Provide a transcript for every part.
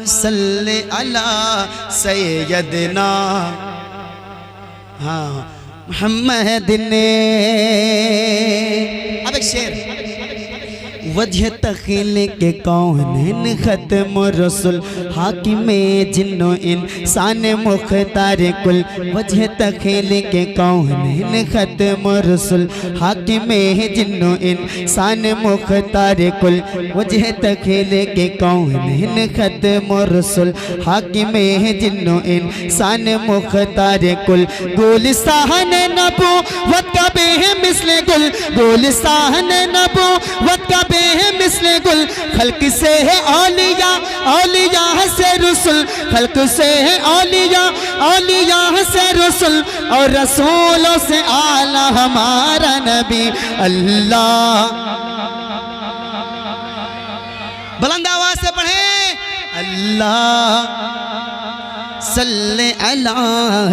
सल्ले अला सैयदना हाँ मुहम्मद ने। अब एक शेर वजह तखिल के कौन ख़त्म रसुल हाकिम जिन्नो इंसान मुख्तार कुल। वजह तखिल के कौन ख़त्म रसुल हाकिम जिन्नो इंसान मुख्तार कुल। वजह तखिल के कौन ख़त्म रसुल हाकिम जिन्नो इंसान मुख्तार कुल। गुलिस्तान नबूवत का बेमिसल गुल, गुलिस्तान नबूवत का मिसले गुल। खल्क से है औलिया, औलिया से रसूल, खल्क से है औलिया, औलिया से रसूल। और रसूलों से आला हमारा नबी अल्लाह। बुलंद आवाज से पढ़े अल्लाह सल्ले अला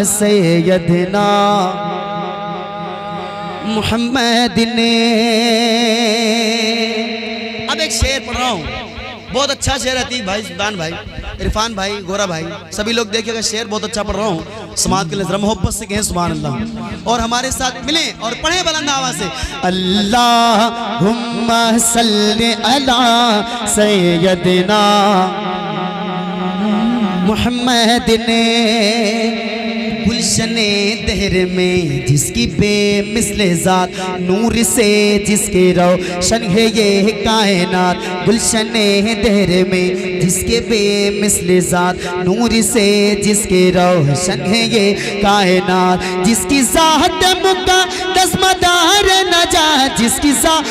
सैयदना मुहम्मद ने। अब एक शेर पढ़ रहा हूँ, बहुत अच्छा शेर है। अतीक भाई, सुल्तान भाई, इरफान भाई, गोरा भाई, सभी लोग देखिएगा। शेर बहुत अच्छा पढ़ रहा हूँ, समाज के लिए जरा मोहब्बत से कहें सुभान अल्लाह और हमारे साथ मिलें और पढ़ें बुलंद आवाज से। अल्लाहुम्मा सल्ली अला सैयदना मुहम्मद ने। गुलशने दहर में जिसकी बेमिसल ज़ात, नूर से जिसके रोशन है ये कायनात। गुलशने दहर में जिसके बेमिसल ज़ात, नूर से जिसके रोशन है ये कायनात। जिसकी ज़ात मुक्का दस्मदार नजात, जिसकी ज़ात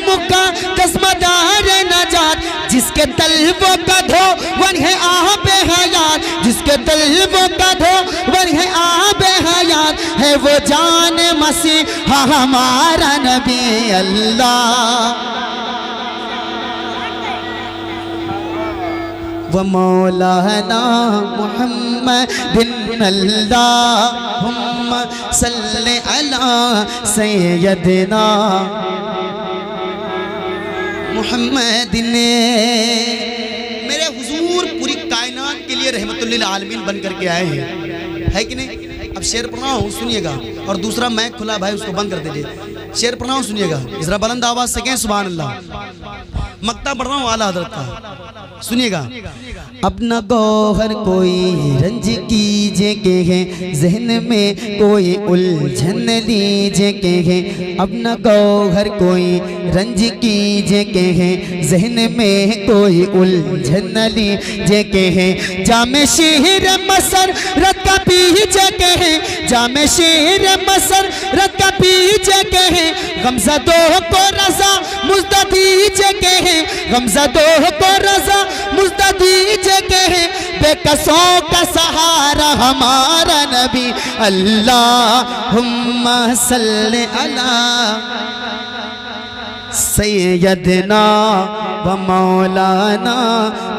मुक्का दस्मदार नजात। जिसके तलवों का धो वन है आबे हयात, जिसके तलवों का धो वन है आबे हयात। है वो जान मसीहा हमारा नबी अल्लाह। व मौलाना मुहम्मद अल्लाहुम्मा सल्ले अला सैयदना मुहम्मद ने। मेरे हुजूर पूरी कायनात के लिए रहमतुल्लिल आलमीन बन करके आए हैं, है कि नहीं। अब शेर पढ़ रहा हूँ, सुनिएगा। और दूसरा मैक खुला भाई, उसको बंद कर दीजिए। शेर पढ़ रहा हूँ, सुनिएगा जरा बुलंद आवाज से कहें सुभान अल्लाह। मक्ता पढ़ रहा हूँ आला हजरत का, सुनिएगा। अपना गौहर कोई रंज कीजे के हैं, जहन में कोई उलझन लीजे के हैं। अपना गौहर कोई रंज कीजे के हैं, जहन में कोई उलझन लीजे के हैं। जामे शेर मसर रत का पीछे के हैं, जामे शेर मसर रत का पीछे के हैं। गमज़दों को रज़ा मुज़्दा दीजे के हैं, गमज़दों को रज़ा मुज़्दा दीजे के हैं। बेकसों का सहारा हमारा नबी अल्लाहुम्मा सल्ले अला सैयदना व मौलाना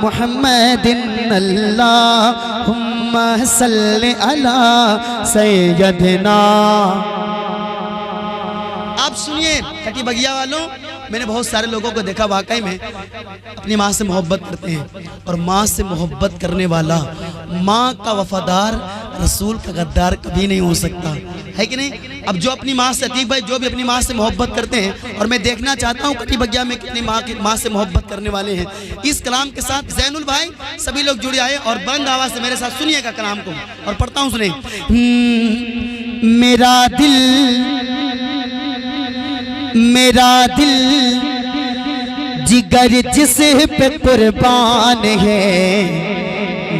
मुहम्मदिन अल्लाहुम्मा सल्ले अला सैयदना। आप सुनिए कटी बगिया वालों, मैंने बहुत सारे लोगों को देखा वाकई में अपनी माँ से मोहब्बत करते हैं। और माँ से मोहब्बत करने वाला माँ का वफादार, रसूल का गद्दार कभी नहीं हो सकता, है कि नहीं। अब जो अपनी माँ से, अतीक भाई, जो भी अपनी माँ से मोहब्बत करते हैं, और मैं देखना चाहता हूँ कटी बगिया में कितनी माँ से मोहब्बत करने वाले हैं। इस कलाम के साथ जैनुल भाई, सभी लोग जुड़े आए और बुलंद आवाज से मेरे साथ सुनिएगा कलाम को। और पढ़ता हूँ, सुने। मेरा दिल जिगर जिस पे कुर्बान है,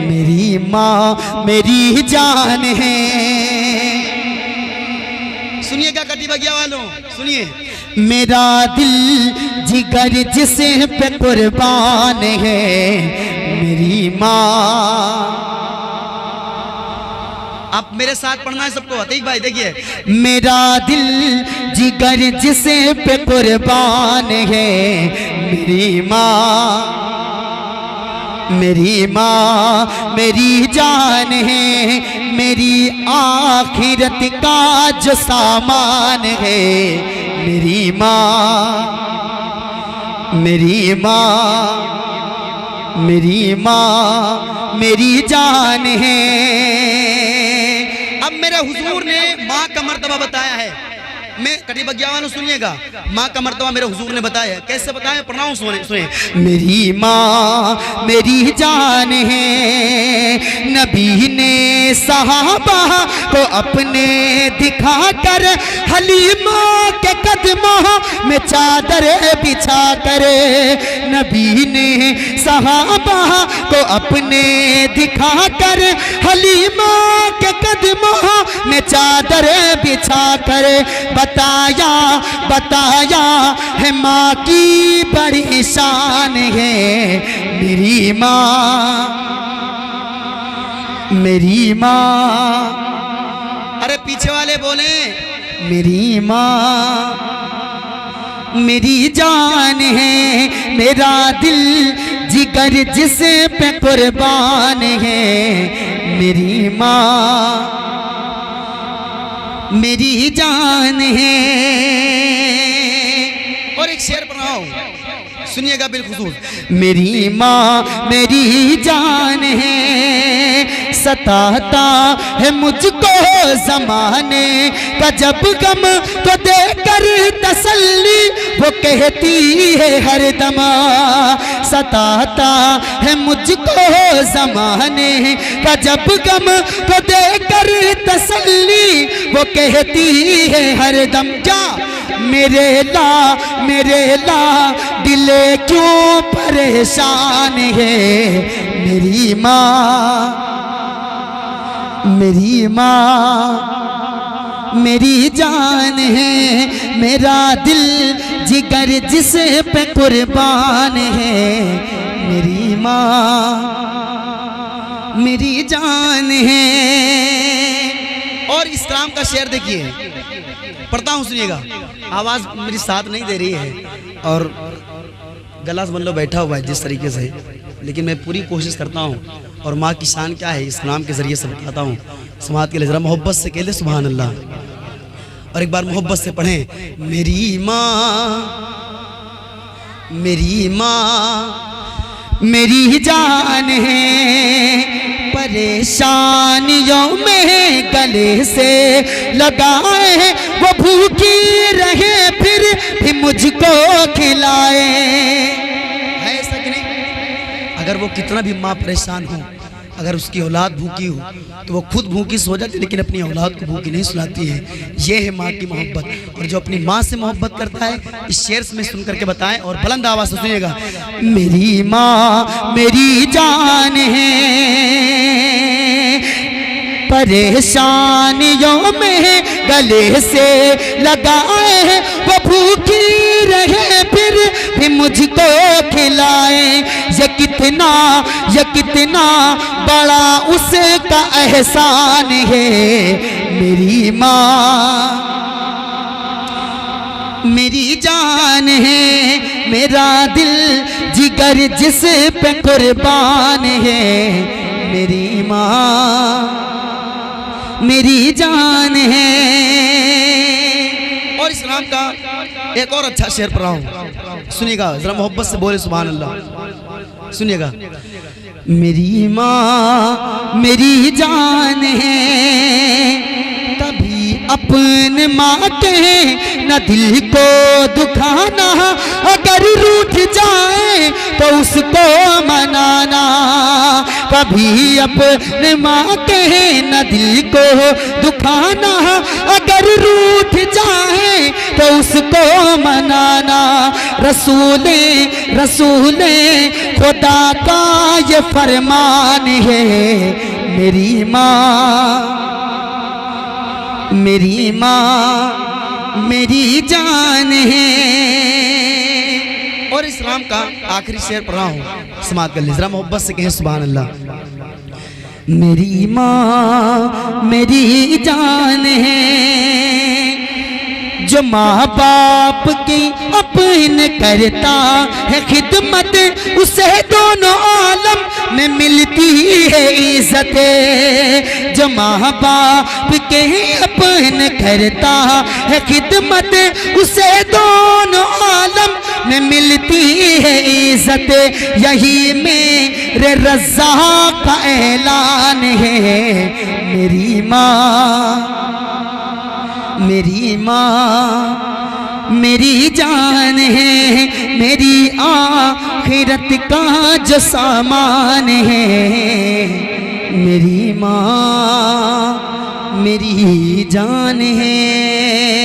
मेरी माँ मेरी जान है। सुनिएगा कटी बगिया वालों, सुनिए। मेरा दिल जिगर जिस पे कुर्बान है, मेरी माँ। आप मेरे साथ पढ़ना है सबको, अतीक भाई देखिए। मेरा दिल जिगर जिस पे कुर्बान है, मेरी माँ, मेरी माँ मेरी जान है। मेरी आखिरत का जो सामान है, मेरी माँ, मेरी माँ मेरी माँ मेरी जान है। अब मेरे हुजूर ने माँ का मर्तबा बताया है। मैं कटी बगिया वालों सुनिएगा, माँ का मर्तबा मेरे हुजूर ने बताया। कैसे बताया, प्रणाम सुने। मेरी माँ मेरी जान है, नबी ने सहाबा को अपने दिखाकर हलीमा के कदमों में चादर बिछा कर, नबी ने सहाबा को अपने दिखाकर हलीमा के कदमों में चादर बिछा कर बताया है माँ की बड़ी शान है। मेरी माँ अरे पीछे वाले बोले मेरी माँ मेरी जान है, मेरा दिल जिगर जिस पे कुर्बान है। मेरी माँ मेरी जान है। और एक शेर बनाओ, सुनिएगा बिलखुसूस। मेरी माँ मेरी जान है, सताता है मुझको ज़माने का जब गम तो देकर तसल्ली वो कहती है हर दम। सताता है मुझको ज़माने का जब गम तो देकर तसल्ली वो कहती है हर दम। क्या मेरे ला दिले क्यों परेशान है। मेरी माँ मेरी जान है, मेरा दिल जिगर जिस पे कुर्बान है। मेरी माँ मेरी जान है। और इस्लाम का शेर देखिए, पढ़ता हूँ, सुनिएगा। आवाज़ मेरी साथ नहीं दे रही है और गला समझ लो बैठा हुआ है जिस तरीके से, लेकिन मैं पूरी कोशिश करता हूँ। और माँ की शान क्या है इस्लाम के ज़रिए से बताता हूँ। समात के लिए ज़रा मोहब्बत से कह दे सुभान अल्लाह, और एक बार मोहब्बत से पढ़ें। मेरी माँ मेरी जान है, परेशानियों में गले से लगाए वो भूखी रहे फिर भी मुझको खिलाए। है ऐसा कि नहीं? अगर वो कितना भी माँ परेशान हो, अगर उसकी औलाद भूखी हो तो वो खुद भूखी सो जाती, लेकिन अपनी औलाद को भूखी नहीं सुलाती है। ये है माँ की मोहब्बत। और जो अपनी माँ से मोहब्बत करता है, इस शेर में सुन करके बताएं और बुलंद आवाज़ से सुनिएगा। मेरी माँ मेरी जान है, परेशानियों में गले से लगाए वो भूखी रहे फिर भी मुझको खिलाए। ये कितना बड़ा उसका एहसान है। मेरी माँ मेरी जान है, मेरा दिल जिगर जिस पे कुर्बान है। मेरी माँ मेरी जान है। और इस्लाम का एक और अच्छा शेर पढ़ा हूँ, सुनिएगा जरा मोहब्बत से बोले सुभान अल्लाह। सुनिएगा। मेरी माँ मेरी जान है, कभी अपने माँ के न दिल को दुखाना, अगर रूठ जाए तो उसको मनाना। कभी अपने माँ के न दिल को दुखाना, अगर रूठ जाए तो उसको मनाना। रसूले खुदा का ये फरमान है। मेरी माँ मेरी जान है। और इस्लाम का आखिरी शेर पढ़ा हूँ, समात कर लीजिए, जरा मोहब्बत से कहें सुभान अल्लाह। मेरी माँ मेरी जान है, जो माँ बाप की अपने करता है खिदमत, उसे दोनों आलम में मिलती है इज्जत। जो माँ बाप के अपने करता है खिदमत, उसे दोनों आलम में मिलती है इज्जत। यही मेरे रज़ा का ऐलान है। मेरी माँ मेरी जान है, मेरी आखिरत का जो सामान है। मेरी माँ मेरी जान है।